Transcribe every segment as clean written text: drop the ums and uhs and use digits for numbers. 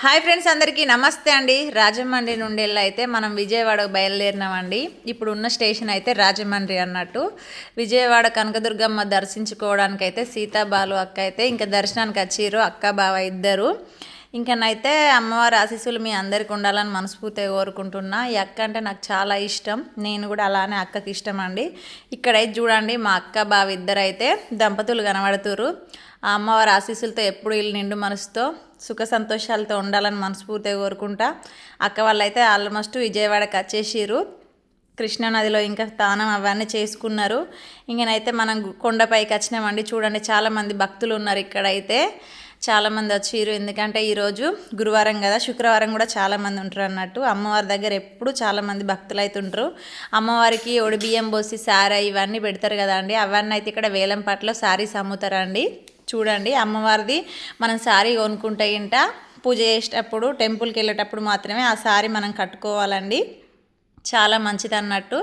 Hi friends, అందరికీ నమస్తే అండి. రాజమండ్రి నుండి అయితే మనం విజయవాడకు బయలుదేరినామండి. ఇప్పుడు ఉన్న స్టేషన్ అయితే రాజమండ్రి అన్నట్టు. విజయవాడ కనకదుర్గమ్మ దర్శించుకోవడానికి అయితే సీతాబాలు అక్క అయితే ఇంకా దర్శనానికి వచ్చిర్రు, అక్క బావ ఇద్దరు. ఇంకనైతే అమ్మవారి ఆశీస్సులు మీ అందరికి ఉండాలని మనస్ఫూర్తిగా కోరుకుంటున్నా. ఈ అక్క అంటే నాకు చాలా ఇష్టం, నేను కూడా అలానే అక్కకి ఇష్టం అండి. ఇక్కడైతే చూడండి, మా అక్క బావ ఇద్దరైతే దంపతులు కనబడుతురు. ఆ అమ్మవారి ఆశీస్సులతో ఎప్పుడు ఇల్లు నిండు మనసుతో సుఖ సంతోషాలతో ఉండాలని మనస్ఫూర్తిగా కోరుకుంటా. అక్క వాళ్ళైతే ఆల్మోస్ట్ విజయవాడకి వచ్చేసిర్రు. కృష్ణానదిలో ఇంకా స్నానం అవన్నీ చేసుకున్నారు. ఇంకనైతే మనం కొండపైకి వచ్చినామండి. చూడండి, చాలామంది భక్తులు ఉన్నారు ఇక్కడైతే. చాలామంది వచ్చిర్రు, ఎందుకంటే ఈరోజు గురువారం కదా, శుక్రవారం కూడా చాలామంది ఉంటారు అన్నట్టు. అమ్మవారి దగ్గర ఎప్పుడు చాలామంది భక్తులు అయితే ఉంటారు. అమ్మవారికి ఒడి బియ్యం పోసి సారీ ఇవన్నీ పెడతారు కదా అండి. అవన్నీ అయితే ఇక్కడ వేలంపాటలో శారీస్ అమ్ముతారండి. చూడండి, అమ్మవారిది మనం శారీ కొనుక్కుంటే ఇంట పూజ చేసేటప్పుడు టెంపుల్కి వెళ్ళేటప్పుడు మాత్రమే ఆ శారీ మనం కట్టుకోవాలండి. చాలా మంచిది అన్నట్టు.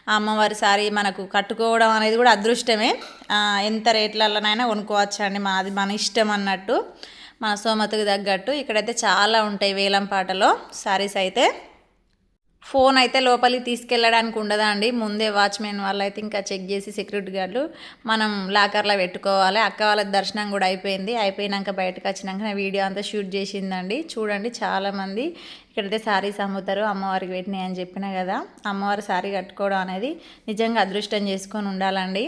ఆ అమ్మవారి శారీ మనకు కట్టుకోవడం అనేది కూడా అదృష్టమే. ఎంత రేట్లలోనైనా కొనుక్కోవచ్చు అండి, మాది మన ఇష్టం అన్నట్టు, మన సోమతకు తగ్గట్టు. ఇక్కడైతే చాలా ఉంటాయి వేలంపాటలో శారీస్ అయితే. ఫోన్ అయితే లోపలికి తీసుకెళ్ళడానికి ఉండదా అండి. ముందే వాచ్మెన్ వాళ్ళు అయితే ఇంకా చెక్ చేసి సెక్యూరిటీ గార్డులు మనం లాకర్లో పెట్టుకోవాలి. అక్క వాళ్ళ దర్శనం కూడా అయిపోయినాక బయటకు వచ్చినాక వీడియో అంతా షూట్ చేసిందండి. చూడండి, చాలామంది ఇక్కడైతే శారీస్ అమ్ముతారు. అమ్మవారికి పెట్టినాయి అని చెప్పిన కదా, అమ్మవారి శారీ కట్టుకోవడం అనేది నిజంగా అదృష్టం చేసుకొని ఉండాలండి.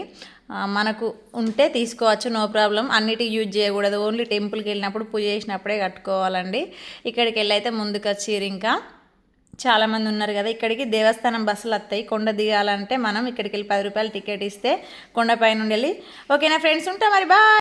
మనకు ఉంటే తీసుకోవచ్చు, నో ప్రాబ్లం. అన్నిటికి యూజ్ చేయకూడదు, ఓన్లీ టెంపుల్కి వెళ్ళినప్పుడు పూజ చేసినప్పుడే కట్టుకోవాలండి. ఇక్కడికి వెళ్ళి అయితే ముందుకు వచ్చారు. ఇంకా చాలామంది ఉన్నారు కదా. ఇక్కడికి దేవస్థానం బస్సులు వస్తాయి. కొండ దిగాలంటే మనం ఇక్కడికి వెళ్ళి 10 రూపాయలు టికెట్ ఇస్తే కొండపై నుండి వెళ్ళి. ఓకేనా ఫ్రెండ్స్, ఉంటా మరి, బాయ్.